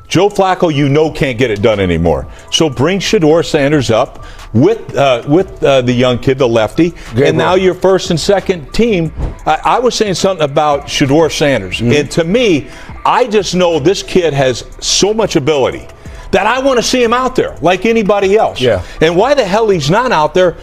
Joe Flacco, can't get it done anymore. So bring Shedeur Sanders up with the young kid, the lefty, and now your first and second team. I was saying something about Shedeur Sanders, and to me, I just know this kid has so much ability that I want to see him out there like anybody else. Yeah. And why the hell he's not out there?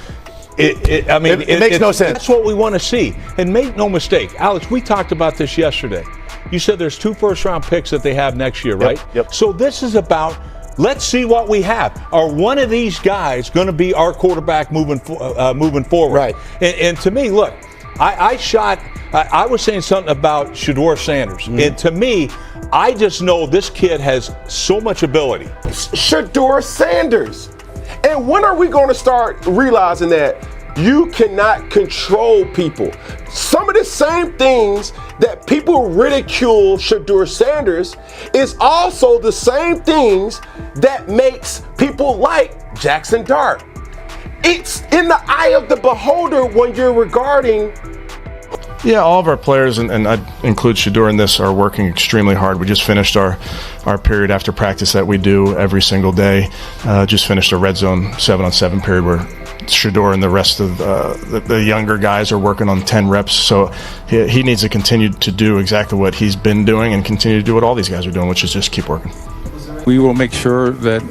It makes no sense. That's what we want to see. And make no mistake, Alex, we talked about this yesterday. You said there's 2 first-round picks that they have next year, right? Yep. So this is about, let's see what we have. Are one of these guys going to be our quarterback moving forward? Right. And to me, look, I was saying something about Shedeur Sanders. And to me, I just know this kid has so much ability. Shedeur Sanders. And when are we going to start realizing that you cannot control people? Some of the same things that people ridicule Shedeur Sanders is also the same things that makes people like Jackson Dart. It's in the eye of the beholder when you're regarding. Yeah, all of our players, and I include Shedeur in this, are working extremely hard. We just finished our period after practice that we do every single day. Just finished a red zone 7-on-7 period where Shedeur and the rest of the younger guys are working on 10 reps. So he needs to continue to do exactly what he's been doing and continue to do what all these guys are doing, which is just keep working. We will make sure that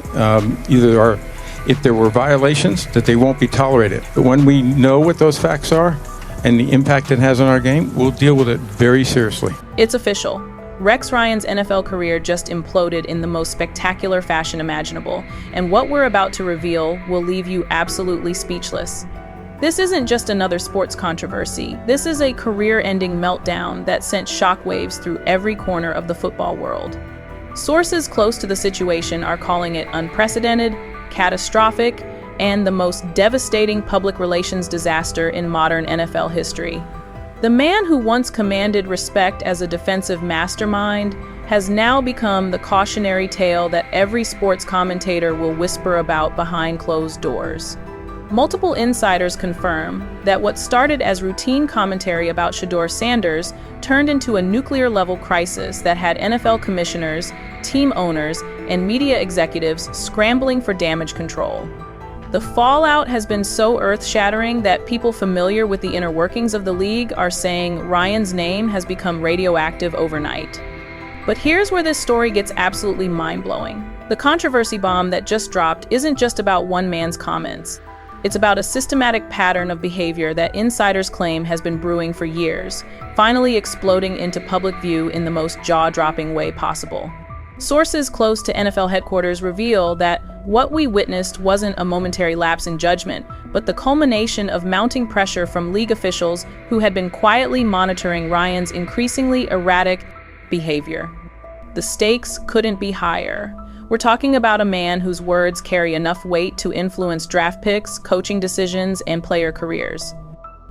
if there were violations, that they won't be tolerated. But when we know what those facts are and the impact it has on our game, we'll deal with it very seriously. It's official. Rex Ryan's NFL career just imploded in the most spectacular fashion imaginable, and what we're about to reveal will leave you absolutely speechless. This isn't just another sports controversy. This is a career-ending meltdown that sent shockwaves through every corner of the football world. Sources close to the situation are calling it unprecedented, catastrophic, and the most devastating public relations disaster in modern NFL history. The man who once commanded respect as a defensive mastermind has now become the cautionary tale that every sports commentator will whisper about behind closed doors. Multiple insiders confirm that what started as routine commentary about Shedeur Sanders turned into a nuclear-level crisis that had NFL commissioners, team owners, and media executives scrambling for damage control. The fallout has been so earth-shattering that people familiar with the inner workings of the league are saying Ryan's name has become radioactive overnight. But here's where this story gets absolutely mind-blowing. The controversy bomb that just dropped isn't just about one man's comments. It's about a systematic pattern of behavior that insiders claim has been brewing for years, finally exploding into public view in the most jaw-dropping way possible. Sources close to NFL headquarters reveal that what we witnessed wasn't a momentary lapse in judgment, but the culmination of mounting pressure from league officials who had been quietly monitoring Ryan's increasingly erratic behavior. The stakes couldn't be higher. We're talking about a man whose words carry enough weight to influence draft picks, coaching decisions, and player careers.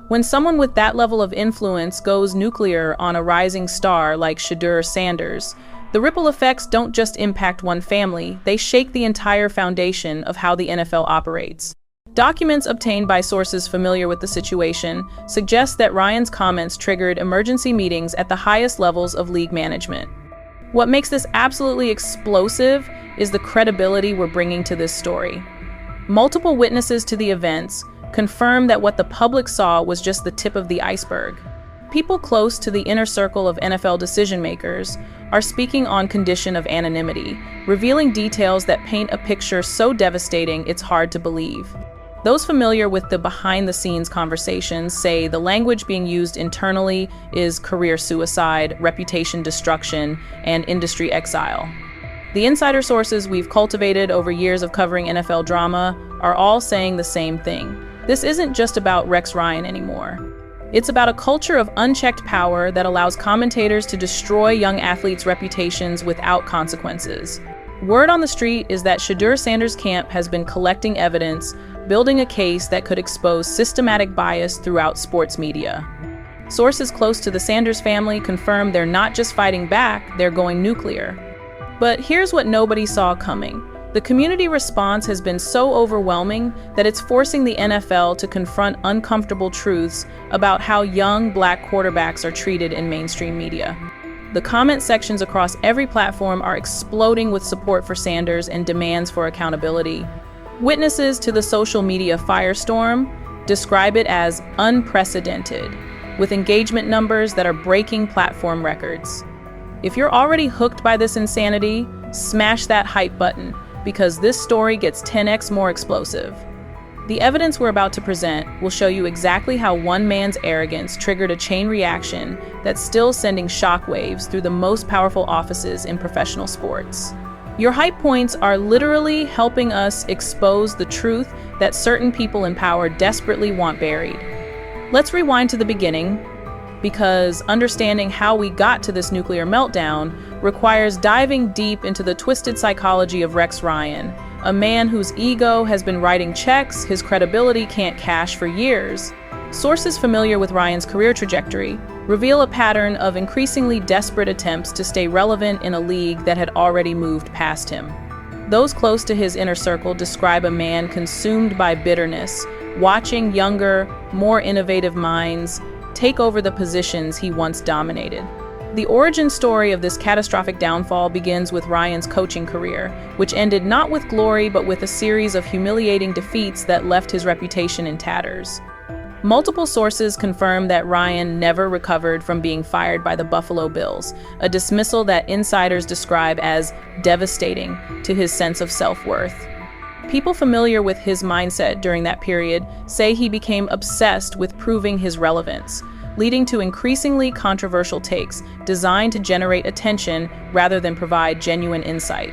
When someone with that level of influence goes nuclear on a rising star like Shedeur Sanders, the ripple effects don't just impact one family, they shake the entire foundation of how the NFL operates. Documents obtained by sources familiar with the situation suggest that Ryan's comments triggered emergency meetings at the highest levels of league management. What makes this absolutely explosive is the credibility we're bringing to this story. Multiple witnesses to the events confirm that what the public saw was just the tip of the iceberg. People close to the inner circle of NFL decision-makers are speaking on condition of anonymity, revealing details that paint a picture so devastating it's hard to believe. Those familiar with the behind-the-scenes conversations say the language being used internally is career suicide, reputation destruction, and industry exile. The insider sources we've cultivated over years of covering NFL drama are all saying the same thing. This isn't just about Rex Ryan anymore. It's about a culture of unchecked power that allows commentators to destroy young athletes' reputations without consequences. Word on the street is that Shedeur Sanders' camp has been collecting evidence, building a case that could expose systematic bias throughout sports media. Sources close to the Sanders family confirm they're not just fighting back, they're going nuclear. But here's what nobody saw coming. The community response has been so overwhelming that it's forcing the NFL to confront uncomfortable truths about how young black quarterbacks are treated in mainstream media. The comment sections across every platform are exploding with support for Sanders and demands for accountability. Witnesses to the social media firestorm describe it as unprecedented, with engagement numbers that are breaking platform records. If you're already hooked by this insanity, smash that hype button, because this story gets 10x more explosive. The evidence we're about to present will show you exactly how one man's arrogance triggered a chain reaction that's still sending shockwaves through the most powerful offices in professional sports. Your hype points are literally helping us expose the truth that certain people in power desperately want buried. Let's rewind to the beginning, because understanding how we got to this nuclear meltdown requires diving deep into the twisted psychology of Rex Ryan, a man whose ego has been writing checks his credibility can't cash for years. Sources familiar with Ryan's career trajectory reveal a pattern of increasingly desperate attempts to stay relevant in a league that had already moved past him. Those close to his inner circle describe a man consumed by bitterness, watching younger, more innovative minds take over the positions he once dominated. The origin story of this catastrophic downfall begins with Ryan's coaching career, which ended not with glory but with a series of humiliating defeats that left his reputation in tatters. Multiple sources confirm that Ryan never recovered from being fired by the Buffalo Bills, a dismissal that insiders describe as devastating to his sense of self-worth. People familiar with his mindset during that period say he became obsessed with proving his relevance, leading to increasingly controversial takes designed to generate attention rather than provide genuine insight.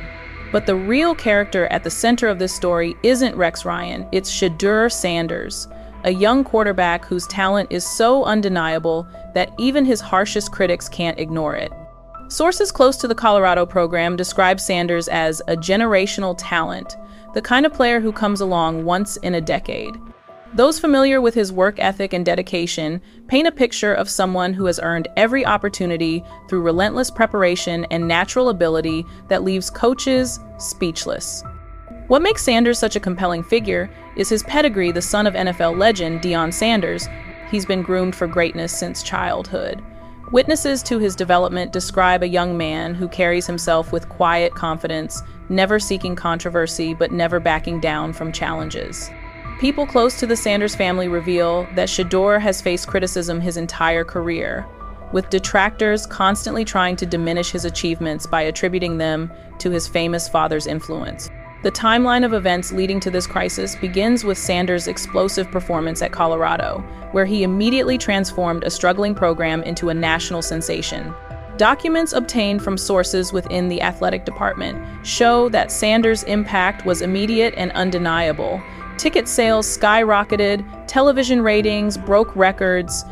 But the real character at the center of this story isn't Rex Ryan, it's Shedeur Sanders, a young quarterback whose talent is so undeniable that even his harshest critics can't ignore it. Sources close to the Colorado program describe Sanders as a generational talent, the kind of player who comes along once in a decade. Those familiar with his work ethic and dedication paint a picture of someone who has earned every opportunity through relentless preparation and natural ability that leaves coaches speechless. What makes Sanders such a compelling figure is his pedigree, the son of NFL legend Deion Sanders. He's been groomed for greatness since childhood. Witnesses to his development describe a young man who carries himself with quiet confidence, never seeking controversy but never backing down from challenges. People close to the Sanders family reveal that Shedeur has faced criticism his entire career, with detractors constantly trying to diminish his achievements by attributing them to his famous father's influence. The timeline of events leading to this crisis begins with Sanders' explosive performance at Colorado, where he immediately transformed a struggling program into a national sensation. Documents obtained from sources within the athletic department show that Sanders' impact was immediate and undeniable. Ticket sales skyrocketed, television ratings broke records,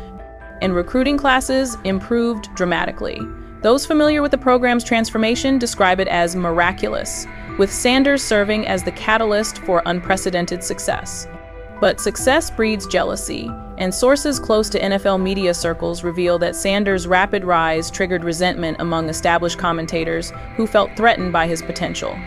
and recruiting classes improved dramatically. Those familiar with the program's transformation describe it as miraculous, with Sanders serving as the catalyst for unprecedented success. But success breeds jealousy, and sources close to NFL media circles reveal that Sanders' rapid rise triggered resentment among established commentators who felt threatened by his potential.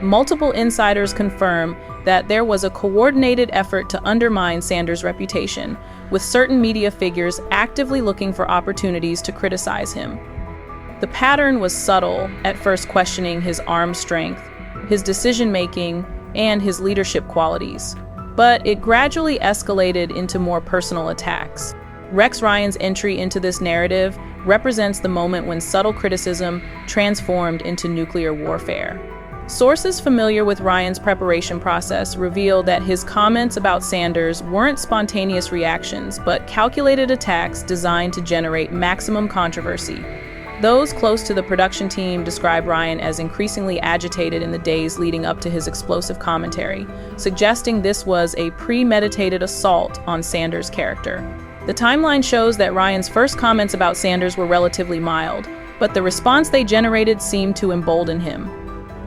Multiple insiders confirm that there was a coordinated effort to undermine Sanders' reputation, with certain media figures actively looking for opportunities to criticize him. The pattern was subtle, at first questioning his arm strength, his decision-making, and his leadership qualities. But it gradually escalated into more personal attacks. Rex Ryan's entry into this narrative represents the moment when subtle criticism transformed into nuclear warfare. Sources familiar with Ryan's preparation process reveal that his comments about Sanders weren't spontaneous reactions, but calculated attacks designed to generate maximum controversy. Those close to the production team describe Ryan as increasingly agitated in the days leading up to his explosive commentary, suggesting this was a premeditated assault on Sanders' character. The timeline shows that Ryan's first comments about Sanders were relatively mild, but the response they generated seemed to embolden him.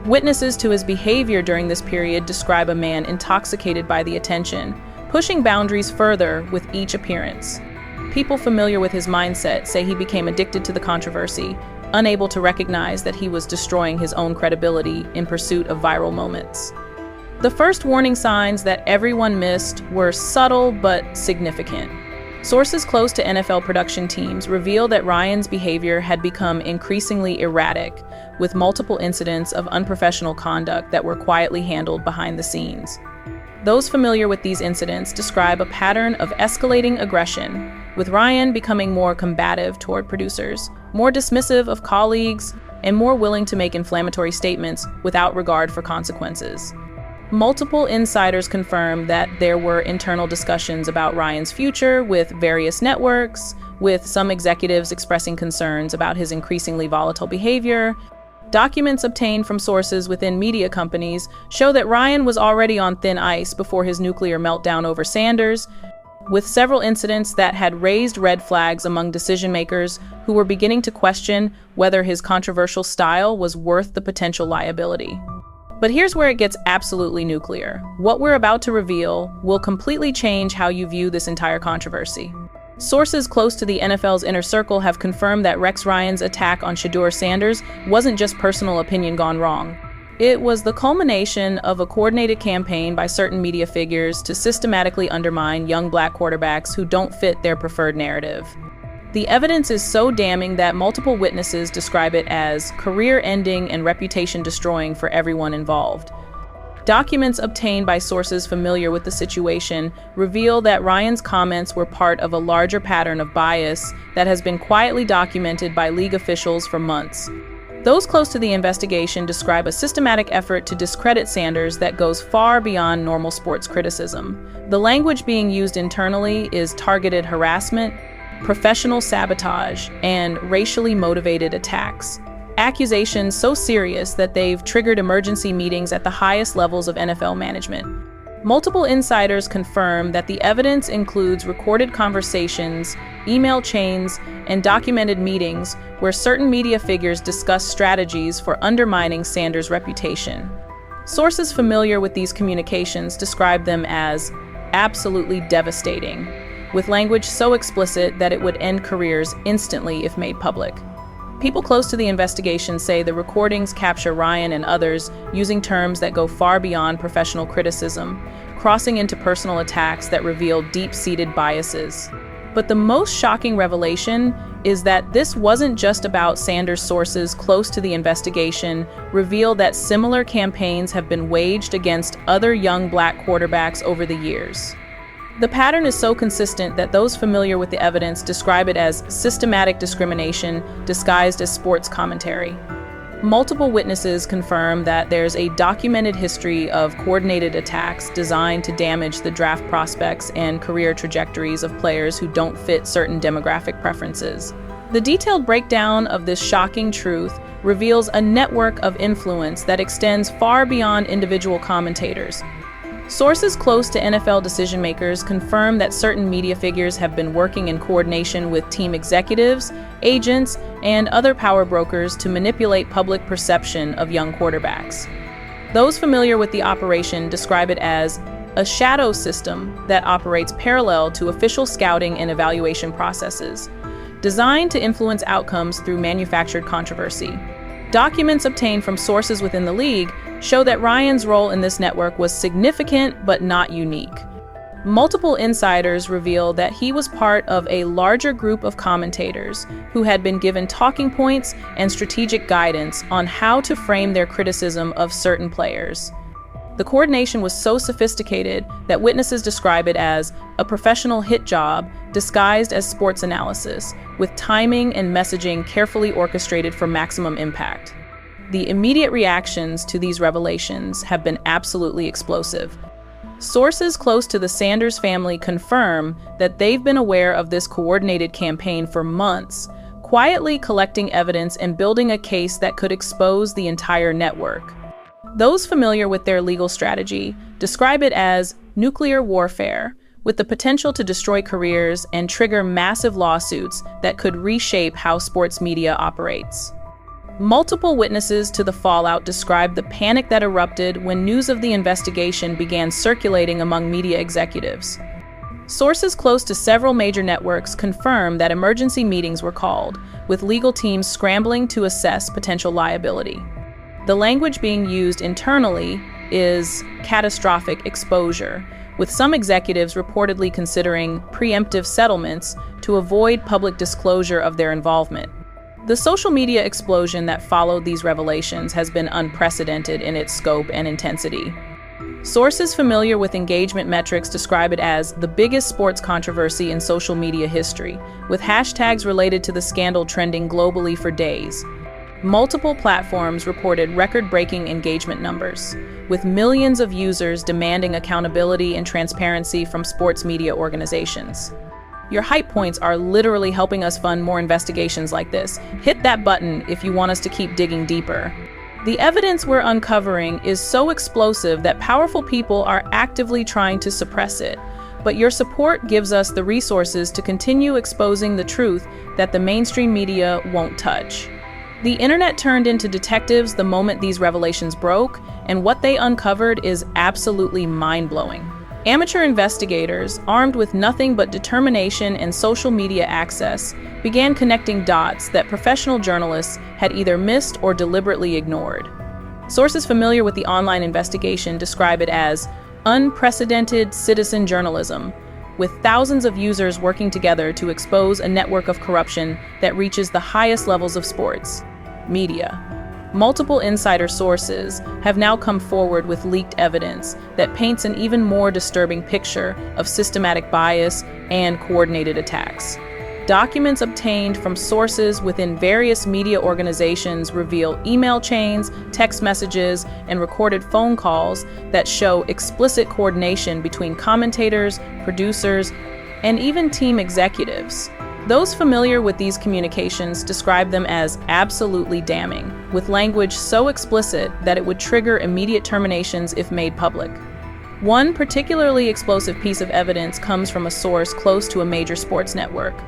Witnesses to his behavior during this period describe a man intoxicated by the attention, pushing boundaries further with each appearance. People familiar with his mindset say he became addicted to the controversy, unable to recognize that he was destroying his own credibility in pursuit of viral moments. The first warning signs that everyone missed were subtle but significant. Sources close to NFL production teams reveal that Ryan's behavior had become increasingly erratic, with multiple incidents of unprofessional conduct that were quietly handled behind the scenes. Those familiar with these incidents describe a pattern of escalating aggression, with Ryan becoming more combative toward producers, more dismissive of colleagues, and more willing to make inflammatory statements without regard for consequences. Multiple insiders confirm that there were internal discussions about Ryan's future with various networks, with some executives expressing concerns about his increasingly volatile behavior. Documents obtained from sources within media companies show that Ryan was already on thin ice before his nuclear meltdown over Sanders, with several incidents that had raised red flags among decision-makers who were beginning to question whether his controversial style was worth the potential liability. But here's where it gets absolutely nuclear. What we're about to reveal will completely change how you view this entire controversy. Sources close to the NFL's inner circle have confirmed that Rex Ryan's attack on Shedeur Sanders wasn't just personal opinion gone wrong. It was the culmination of a coordinated campaign by certain media figures to systematically undermine young black quarterbacks who don't fit their preferred narrative. The evidence is so damning that multiple witnesses describe it as career-ending and reputation-destroying for everyone involved. Documents obtained by sources familiar with the situation reveal that Ryan's comments were part of a larger pattern of bias that has been quietly documented by league officials for months. Those close to the investigation describe a systematic effort to discredit Sanders that goes far beyond normal sports criticism. The language being used internally is targeted harassment, professional sabotage, and racially motivated attacks. Accusations so serious that they've triggered emergency meetings at the highest levels of NFL management. Multiple insiders confirm that the evidence includes recorded conversations, email chains, and documented meetings where certain media figures discuss strategies for undermining Sanders' reputation. Sources familiar with these communications describe them as absolutely devastating, with language so explicit that it would end careers instantly if made public. People close to the investigation say the recordings capture Ryan and others using terms that go far beyond professional criticism, crossing into personal attacks that reveal deep-seated biases. But the most shocking revelation is that this wasn't just about Sanders. Sources close to the investigation reveal that similar campaigns have been waged against other young black quarterbacks over the years. The pattern is so consistent that those familiar with the evidence describe it as systematic discrimination disguised as sports commentary. Multiple witnesses confirm that there's a documented history of coordinated attacks designed to damage the draft prospects and career trajectories of players who don't fit certain demographic preferences. The detailed breakdown of this shocking truth reveals a network of influence that extends far beyond individual commentators. Sources close to NFL decision-makers confirm that certain media figures have been working in coordination with team executives, agents, and other power brokers to manipulate public perception of young quarterbacks. Those familiar with the operation describe it as a shadow system that operates parallel to official scouting and evaluation processes, designed to influence outcomes through manufactured controversy. Documents obtained from sources within the league show that Ryan's role in this network was significant but not unique. Multiple insiders reveal that he was part of a larger group of commentators who had been given talking points and strategic guidance on how to frame their criticism of certain players. The coordination was so sophisticated that witnesses describe it as a professional hit job disguised as sports analysis, with timing and messaging carefully orchestrated for maximum impact. The immediate reactions to these revelations have been absolutely explosive. Sources close to the Sanders family confirm that they've been aware of this coordinated campaign for months, quietly collecting evidence and building a case that could expose the entire network. Those familiar with their legal strategy describe it as nuclear warfare, with the potential to destroy careers and trigger massive lawsuits that could reshape how sports media operates. Multiple witnesses to the fallout described the panic that erupted when news of the investigation began circulating among media executives. Sources close to several major networks confirm that emergency meetings were called, with legal teams scrambling to assess potential liability. The language being used internally is catastrophic exposure, with some executives reportedly considering preemptive settlements to avoid public disclosure of their involvement. The social media explosion that followed these revelations has been unprecedented in its scope and intensity. Sources familiar with engagement metrics describe it as the biggest sports controversy in social media history, with hashtags related to the scandal trending globally for days. Multiple platforms reported record-breaking engagement numbers, with millions of users demanding accountability and transparency from sports media organizations. Your hype points are literally helping us fund more investigations like this. Hit that button if you want us to keep digging deeper. The evidence we're uncovering is so explosive that powerful people are actively trying to suppress it, but your support gives us the resources to continue exposing the truth that the mainstream media won't touch. The internet turned into detectives the moment these revelations broke, and what they uncovered is absolutely mind-blowing. Amateur investigators, armed with nothing but determination and social media access, began connecting dots that professional journalists had either missed or deliberately ignored. Sources familiar with the online investigation describe it as unprecedented citizen journalism, with thousands of users working together to expose a network of corruption that reaches the highest levels of sports media. Multiple insider sources have now come forward with leaked evidence that paints an even more disturbing picture of systematic bias and coordinated attacks. Documents obtained from sources within various media organizations reveal email chains, text messages, and recorded phone calls that show explicit coordination between commentators, producers, and even team executives. Those familiar with these communications describe them as absolutely damning, with language so explicit that it would trigger immediate terminations if made public. One particularly explosive piece of evidence comes from a source close to a major sports network,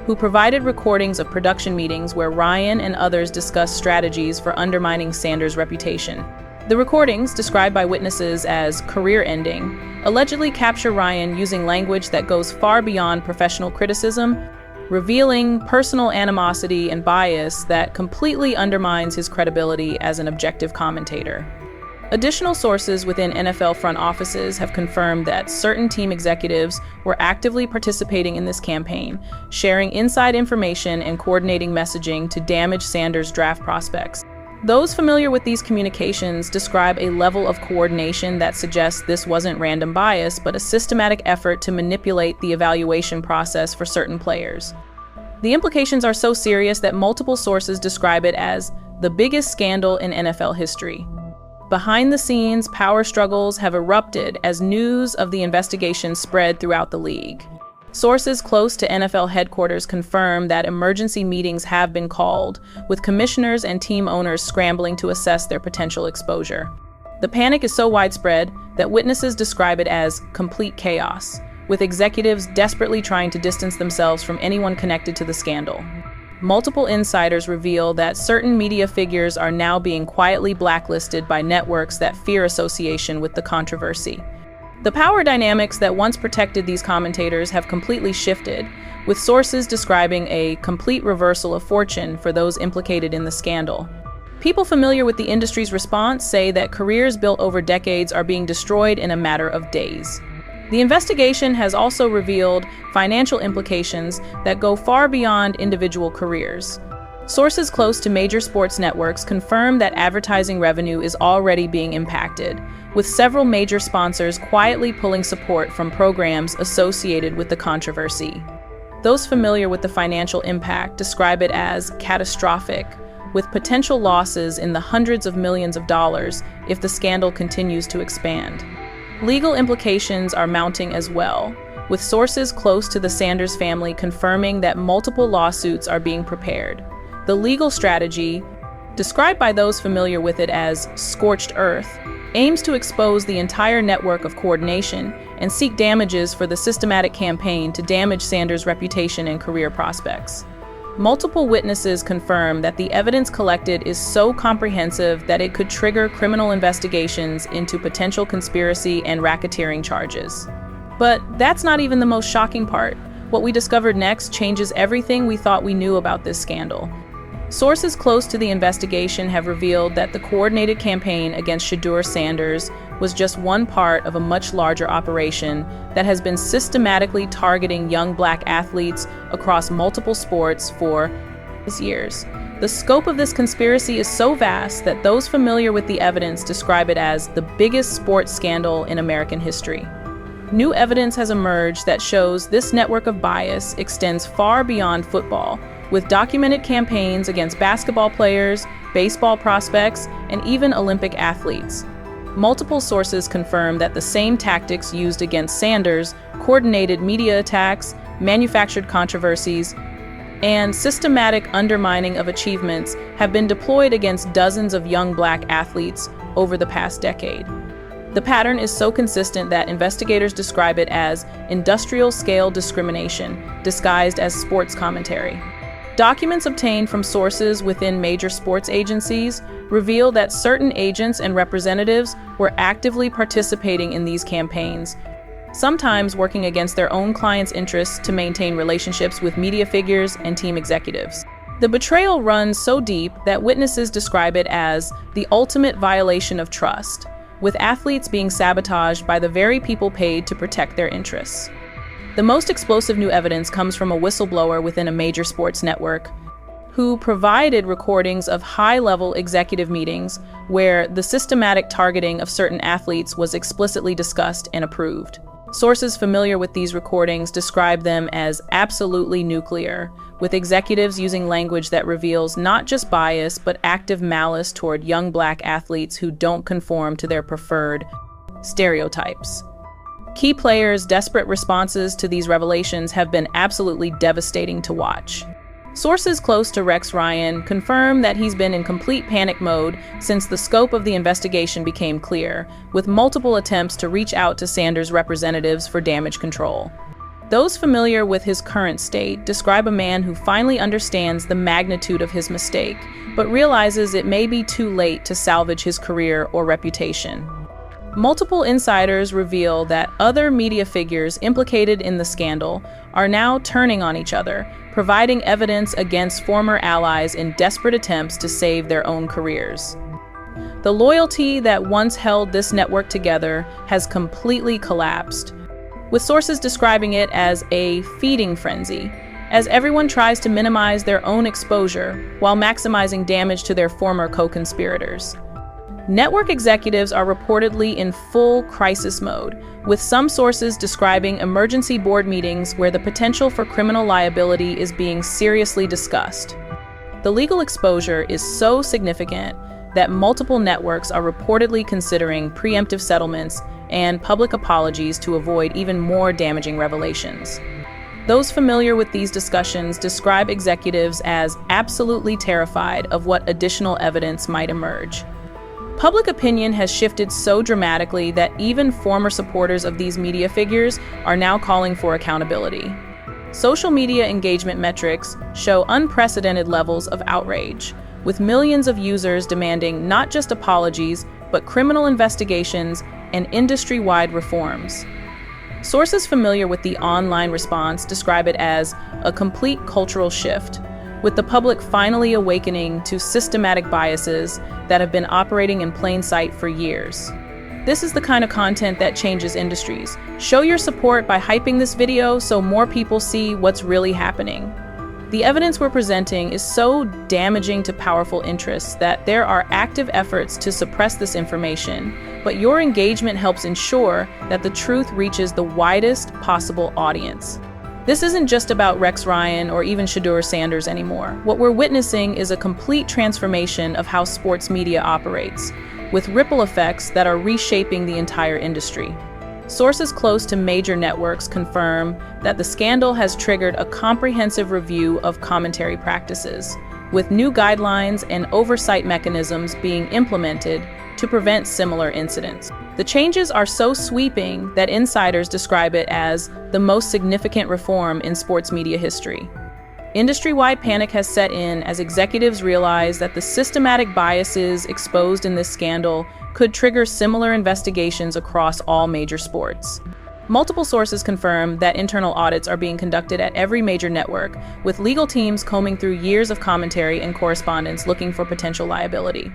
who provided recordings of production meetings where Ryan and others discussed strategies for undermining Sanders' reputation. The recordings, described by witnesses as career-ending, allegedly capture Ryan using language that goes far beyond professional criticism, revealing personal animosity and bias that completely undermines his credibility as an objective commentator. Additional sources within NFL front offices have confirmed that certain team executives were actively participating in this campaign, sharing inside information and coordinating messaging to damage Sanders' draft prospects. Those familiar with these communications describe a level of coordination that suggests this wasn't random bias, but a systematic effort to manipulate the evaluation process for certain players. The implications are so serious that multiple sources describe it as the biggest scandal in NFL history. Behind the scenes, power struggles have erupted as news of the investigation spread throughout the league. Sources close to NFL headquarters confirm that emergency meetings have been called, with commissioners and team owners scrambling to assess their potential exposure. The panic is so widespread that witnesses describe it as complete chaos, with executives desperately trying to distance themselves from anyone connected to the scandal. Multiple insiders reveal that certain media figures are now being quietly blacklisted by networks that fear association with the controversy. The power dynamics that once protected these commentators have completely shifted, with sources describing a complete reversal of fortune for those implicated in the scandal. People familiar with the industry's response say that careers built over decades are being destroyed in a matter of days. The investigation has also revealed financial implications that go far beyond individual careers. Sources close to major sports networks confirm that advertising revenue is already being impacted, with several major sponsors quietly pulling support from programs associated with the controversy. Those familiar with the financial impact describe it as catastrophic, with potential losses in the hundreds of millions of dollars if the scandal continues to expand. Legal implications are mounting as well, with sources close to the Sanders family confirming that multiple lawsuits are being prepared. The legal strategy, described by those familiar with it as scorched earth, aims to expose the entire network of coordination and seek damages for the systematic campaign to damage Sanders' reputation and career prospects. Multiple witnesses confirm that the evidence collected is so comprehensive that it could trigger criminal investigations into potential conspiracy and racketeering charges. But that's not even the most shocking part. What we discovered next changes everything we thought we knew about this scandal. Sources close to the investigation have revealed that the coordinated campaign against Shedeur Sanders was just one part of a much larger operation that has been systematically targeting young black athletes across multiple sports for years. The scope of this conspiracy is so vast that those familiar with the evidence describe it as the biggest sports scandal in American history. New evidence has emerged that shows this network of bias extends far beyond football, with documented campaigns against basketball players, baseball prospects, and even Olympic athletes. Multiple sources confirm that the same tactics used against Sanders, coordinated media attacks, manufactured controversies, and systematic undermining of achievements have been deployed against dozens of young black athletes over the past decade. The pattern is so consistent that investigators describe it as industrial-scale discrimination, disguised as sports commentary. Documents obtained from sources within major sports agencies reveal that certain agents and representatives were actively participating in these campaigns, sometimes working against their own clients' interests to maintain relationships with media figures and team executives. The betrayal runs so deep that witnesses describe it as the ultimate violation of trust, with athletes being sabotaged by the very people paid to protect their interests. The most explosive new evidence comes from a whistleblower within a major sports network who provided recordings of high-level executive meetings where the systematic targeting of certain athletes was explicitly discussed and approved. Sources familiar with these recordings describe them as absolutely nuclear, with executives using language that reveals not just bias but active malice toward young black athletes who don't conform to their preferred stereotypes. Key players' desperate responses to these revelations have been absolutely devastating to watch. Sources close to Rex Ryan confirm that he's been in complete panic mode since the scope of the investigation became clear, with multiple attempts to reach out to Sanders' representatives for damage control. Those familiar with his current state describe a man who finally understands the magnitude of his mistake, but realizes it may be too late to salvage his career or reputation. Multiple insiders reveal that other media figures implicated in the scandal are now turning on each other, providing evidence against former allies in desperate attempts to save their own careers. The loyalty that once held this network together has completely collapsed, with sources describing it as a feeding frenzy, as everyone tries to minimize their own exposure while maximizing damage to their former co-conspirators. Network executives are reportedly in full crisis mode, with some sources describing emergency board meetings where the potential for criminal liability is being seriously discussed. The legal exposure is so significant that multiple networks are reportedly considering preemptive settlements and public apologies to avoid even more damaging revelations. Those familiar with these discussions describe executives as absolutely terrified of what additional evidence might emerge. Public opinion has shifted so dramatically that even former supporters of these media figures are now calling for accountability. Social media engagement metrics show unprecedented levels of outrage, with millions of users demanding not just apologies, but criminal investigations and industry-wide reforms. Sources familiar with the online response describe it as a complete cultural shift, with the public finally awakening to systematic biases that have been operating in plain sight for years. This is the kind of content that changes industries. Show your support by hyping this video so more people see what's really happening. The evidence we're presenting is so damaging to powerful interests that there are active efforts to suppress this information, but your engagement helps ensure that the truth reaches the widest possible audience. This isn't just about Rex Ryan or even Shedeur Sanders anymore. What we're witnessing is a complete transformation of how sports media operates, with ripple effects that are reshaping the entire industry. Sources close to major networks confirm that the scandal has triggered a comprehensive review of commentary practices, with new guidelines and oversight mechanisms being implemented to prevent similar incidents. The changes are so sweeping that insiders describe it as the most significant reform in sports media history. Industry-wide panic has set in as executives realize that the systematic biases exposed in this scandal could trigger similar investigations across all major sports. Multiple sources confirm that internal audits are being conducted at every major network, with legal teams combing through years of commentary and correspondence looking for potential liability.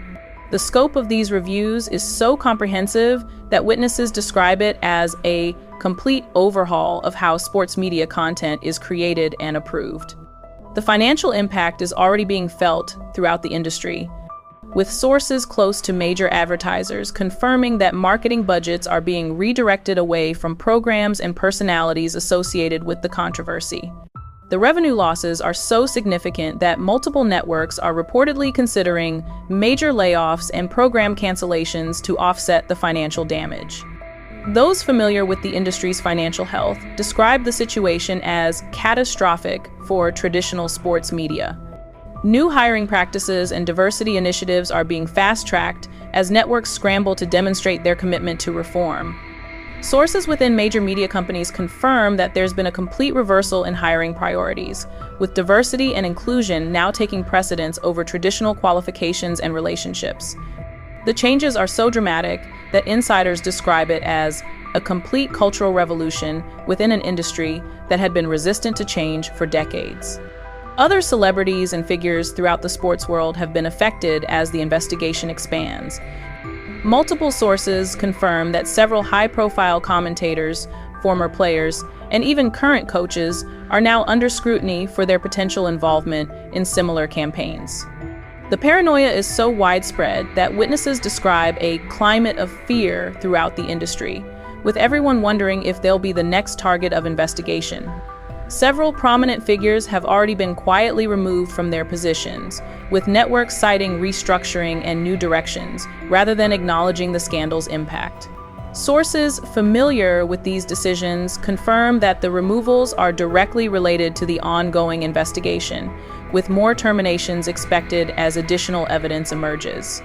The scope of these reviews is so comprehensive that witnesses describe it as a complete overhaul of how sports media content is created and approved. The financial impact is already being felt throughout the industry, with sources close to major advertisers confirming that marketing budgets are being redirected away from programs and personalities associated with the controversy. The revenue losses are so significant that multiple networks are reportedly considering major layoffs and program cancellations to offset the financial damage. Those familiar with the industry's financial health describe the situation as catastrophic for traditional sports media. New hiring practices and diversity initiatives are being fast-tracked as networks scramble to demonstrate their commitment to reform. Sources within major media companies confirm that there's been a complete reversal in hiring priorities, with diversity and inclusion now taking precedence over traditional qualifications and relationships. The changes are so dramatic that insiders describe it as a complete cultural revolution within an industry that had been resistant to change for decades. Other celebrities and figures throughout the sports world have been affected as the investigation expands. Multiple sources confirm that several high-profile commentators, former players, and even current coaches are now under scrutiny for their potential involvement in similar campaigns. The paranoia is so widespread that witnesses describe a climate of fear throughout the industry, with everyone wondering if they'll be the next target of investigation. Several prominent figures have already been quietly removed from their positions, with networks citing restructuring and new directions, rather than acknowledging the scandal's impact. Sources familiar with these decisions confirm that the removals are directly related to the ongoing investigation, with more terminations expected as additional evidence emerges.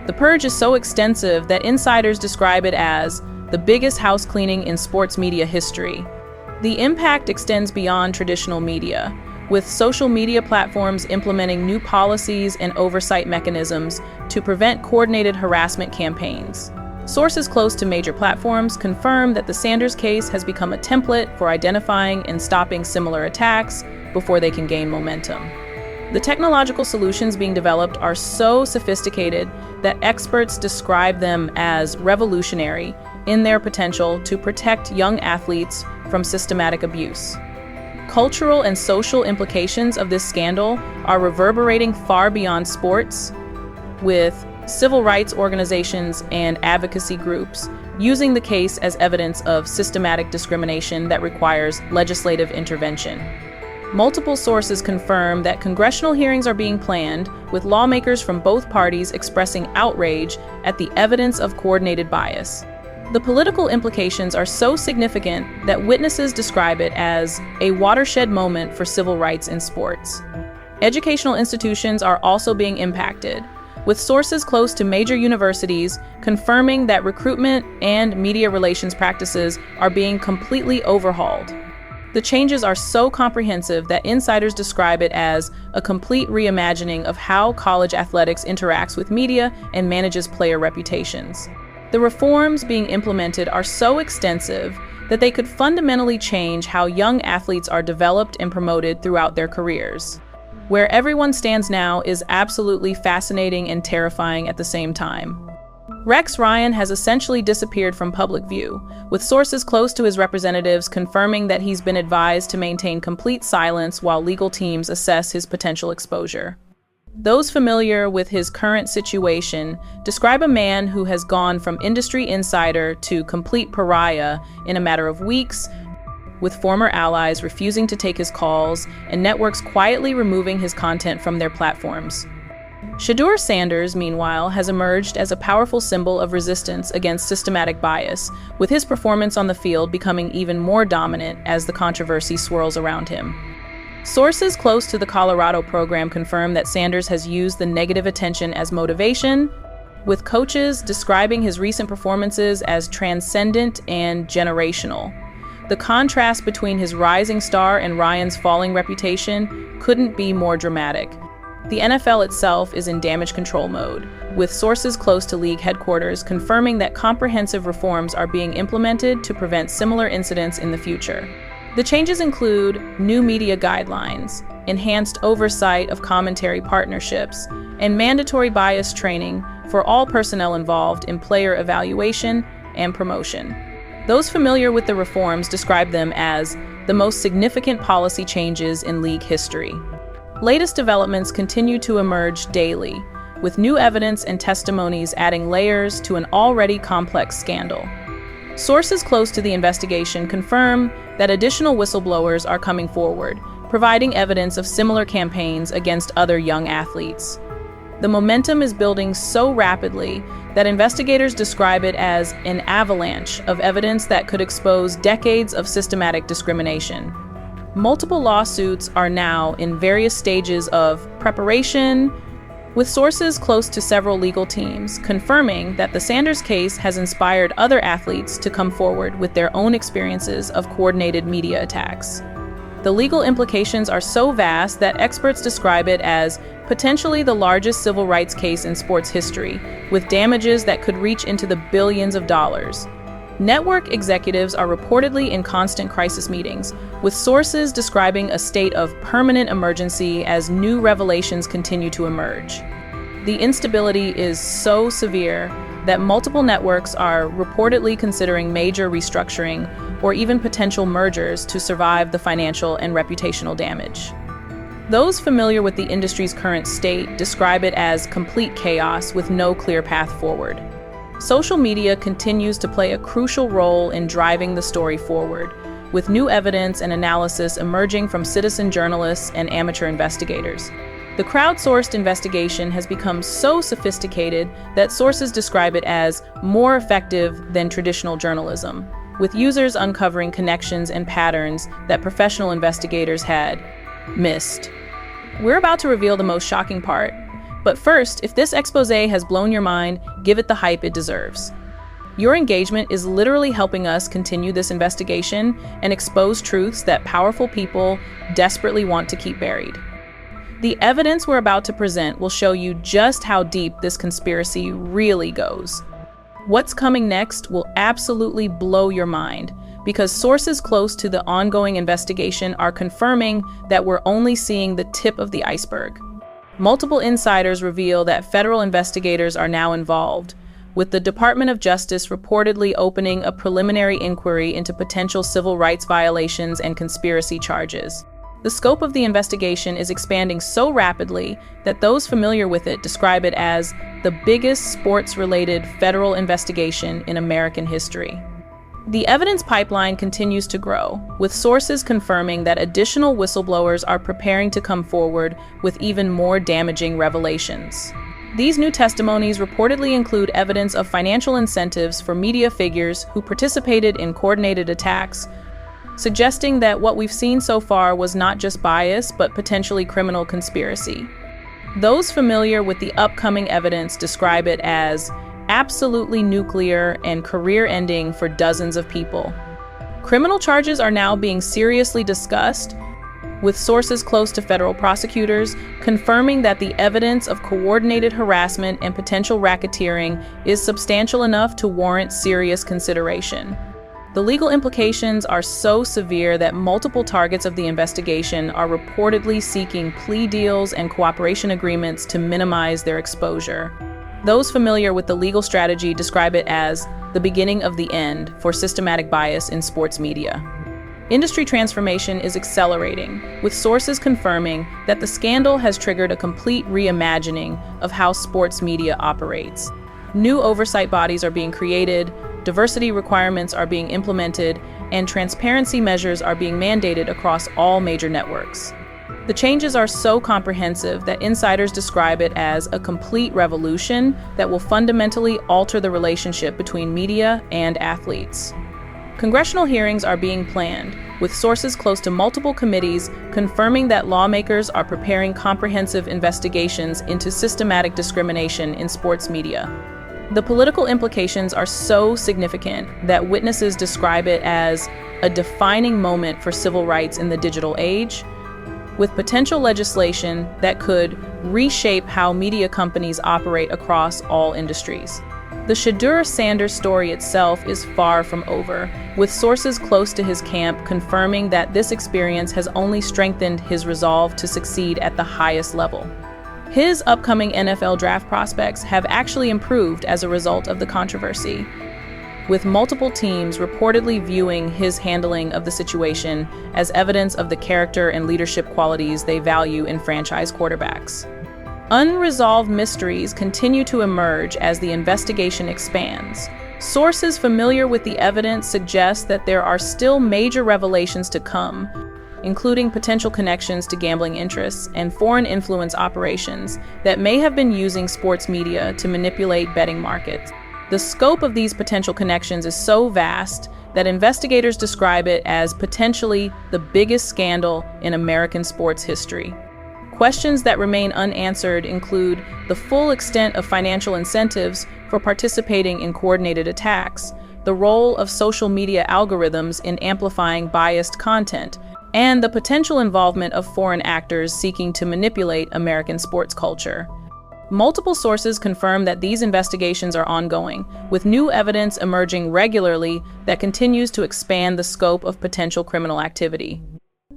The purge is so extensive that insiders describe it as the biggest house cleaning in sports media history. The impact extends beyond traditional media, with social media platforms implementing new policies and oversight mechanisms to prevent coordinated harassment campaigns. Sources close to major platforms confirm that the Sanders case has become a template for identifying and stopping similar attacks before they can gain momentum. The technological solutions being developed are so sophisticated that experts describe them as revolutionary in their potential to protect young athletes from systematic abuse. Cultural and social implications of this scandal are reverberating far beyond sports, with civil rights organizations and advocacy groups using the case as evidence of systematic discrimination that requires legislative intervention. Multiple sources confirm that congressional hearings are being planned, with lawmakers from both parties expressing outrage at the evidence of coordinated bias. The political implications are so significant that witnesses describe it as a watershed moment for civil rights in sports. Educational institutions are also being impacted, with sources close to major universities confirming that recruitment and media relations practices are being completely overhauled. The changes are so comprehensive that insiders describe it as a complete reimagining of how college athletics interacts with media and manages player reputations. The reforms being implemented are so extensive that they could fundamentally change how young athletes are developed and promoted throughout their careers. Where everyone stands now is absolutely fascinating and terrifying at the same time. Rex Ryan has essentially disappeared from public view, with sources close to his representatives confirming that he's been advised to maintain complete silence while legal teams assess his potential exposure. Those familiar with his current situation describe a man who has gone from industry insider to complete pariah in a matter of weeks, with former allies refusing to take his calls and networks quietly removing his content from their platforms. Shedeur Sanders, meanwhile, has emerged as a powerful symbol of resistance against systematic bias, with his performance on the field becoming even more dominant as the controversy swirls around him. Sources close to the Colorado program confirm that Sanders has used the negative attention as motivation, with coaches describing his recent performances as transcendent and generational. The contrast between his rising star and Ryan's falling reputation couldn't be more dramatic. The NFL itself is in damage control mode, with sources close to league headquarters confirming that comprehensive reforms are being implemented to prevent similar incidents in the future. The changes include new media guidelines, enhanced oversight of commentary partnerships, and mandatory bias training for all personnel involved in player evaluation and promotion. Those familiar with the reforms describe them as the most significant policy changes in league history. Latest developments continue to emerge daily, with new evidence and testimonies adding layers to an already complex scandal. Sources close to the investigation confirm that additional whistleblowers are coming forward, providing evidence of similar campaigns against other young athletes. The momentum is building so rapidly that investigators describe it as an avalanche of evidence that could expose decades of systematic discrimination. Multiple lawsuits are now in various stages of preparation, with sources close to several legal teams confirming that the Sanders case has inspired other athletes to come forward with their own experiences of coordinated media attacks. The legal implications are so vast that experts describe it as potentially the largest civil rights case in sports history, with damages that could reach into the billions of dollars. Network executives are reportedly in constant crisis meetings, with sources describing a state of permanent emergency as new revelations continue to emerge. The instability is so severe that multiple networks are reportedly considering major restructuring or even potential mergers to survive the financial and reputational damage. Those familiar with the industry's current state describe it as complete chaos with no clear path forward. Social media continues to play a crucial role in driving the story forward, with new evidence and analysis emerging from citizen journalists and amateur investigators. The crowdsourced investigation has become so sophisticated that sources describe it as more effective than traditional journalism, with users uncovering connections and patterns that professional investigators had missed. We're about to reveal the most shocking part. But first, if this expose has blown your mind, give it the hype it deserves. Your engagement is literally helping us continue this investigation and expose truths that powerful people desperately want to keep buried. The evidence we're about to present will show you just how deep this conspiracy really goes. What's coming next will absolutely blow your mind, because sources close to the ongoing investigation are confirming that we're only seeing the tip of the iceberg. Multiple insiders reveal that federal investigators are now involved, with the Department of Justice reportedly opening a preliminary inquiry into potential civil rights violations and conspiracy charges. The scope of the investigation is expanding so rapidly that those familiar with it describe it as the biggest sports-related federal investigation in American history. The evidence pipeline continues to grow, with sources confirming that additional whistleblowers are preparing to come forward with even more damaging revelations. These new testimonies reportedly include evidence of financial incentives for media figures who participated in coordinated attacks, suggesting that what we've seen so far was not just bias, but potentially criminal conspiracy. Those familiar with the upcoming evidence describe it as absolutely nuclear and career-ending for dozens of people. Criminal charges are now being seriously discussed, with sources close to federal prosecutors confirming that the evidence of coordinated harassment and potential racketeering is substantial enough to warrant serious consideration. The legal implications are so severe that multiple targets of the investigation are reportedly seeking plea deals and cooperation agreements to minimize their exposure. Those familiar with the legal strategy describe it as the beginning of the end for systematic bias in sports media. Industry transformation is accelerating, with sources confirming that the scandal has triggered a complete reimagining of how sports media operates. New oversight bodies are being created, diversity requirements are being implemented, and transparency measures are being mandated across all major networks. The changes are so comprehensive that insiders describe it as a complete revolution that will fundamentally alter the relationship between media and athletes. Congressional hearings are being planned, with sources close to multiple committees confirming that lawmakers are preparing comprehensive investigations into systematic discrimination in sports media. The political implications are so significant that witnesses describe it as a defining moment for civil rights in the digital age, with potential legislation that could reshape how media companies operate across all industries. The Shedeur Sanders story itself is far from over, with sources close to his camp confirming that this experience has only strengthened his resolve to succeed at the highest level. His upcoming NFL draft prospects have actually improved as a result of the controversy, with multiple teams reportedly viewing his handling of the situation as evidence of the character and leadership qualities they value in franchise quarterbacks. Unresolved mysteries continue to emerge as the investigation expands. Sources familiar with the evidence suggest that there are still major revelations to come, including potential connections to gambling interests and foreign influence operations that may have been using sports media to manipulate betting markets. The scope of these potential connections is so vast that investigators describe it as potentially the biggest scandal in American sports history. Questions that remain unanswered include the full extent of financial incentives for participating in coordinated attacks, the role of social media algorithms in amplifying biased content, and the potential involvement of foreign actors seeking to manipulate American sports culture. Multiple sources confirm that these investigations are ongoing, with new evidence emerging regularly that continues to expand the scope of potential criminal activity.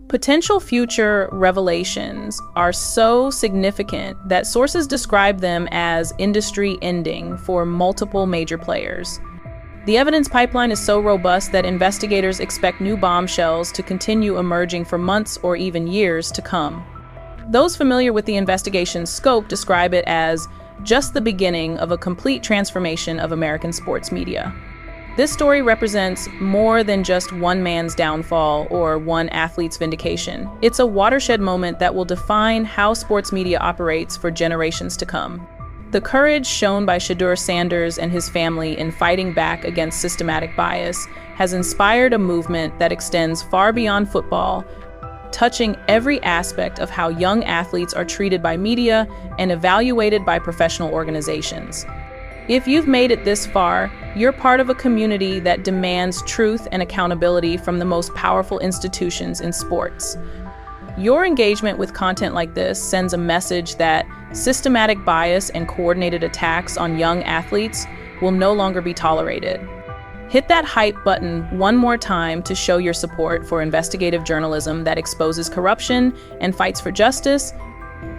Potential future revelations are so significant that sources describe them as industry-ending for multiple major players. The evidence pipeline is so robust that investigators expect new bombshells to continue emerging for months or even years to come. Those familiar with the investigation's scope describe it as just the beginning of a complete transformation of American sports media. This story represents more than just one man's downfall or one athlete's vindication. It's a watershed moment that will define how sports media operates for generations to come. The courage shown by Shedeur Sanders and his family in fighting back against systematic bias has inspired a movement that extends far beyond football, touching every aspect of how young athletes are treated by media and evaluated by professional organizations. If you've made it this far, you're part of a community that demands truth and accountability from the most powerful institutions in sports. Your engagement with content like this sends a message that systematic bias and coordinated attacks on young athletes will no longer be tolerated. Hit that hype button one more time to show your support for investigative journalism that exposes corruption and fights for justice.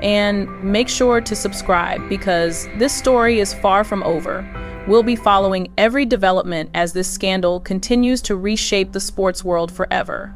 And make sure to subscribe because this story is far from over. We'll be following every development as this scandal continues to reshape the sports world forever.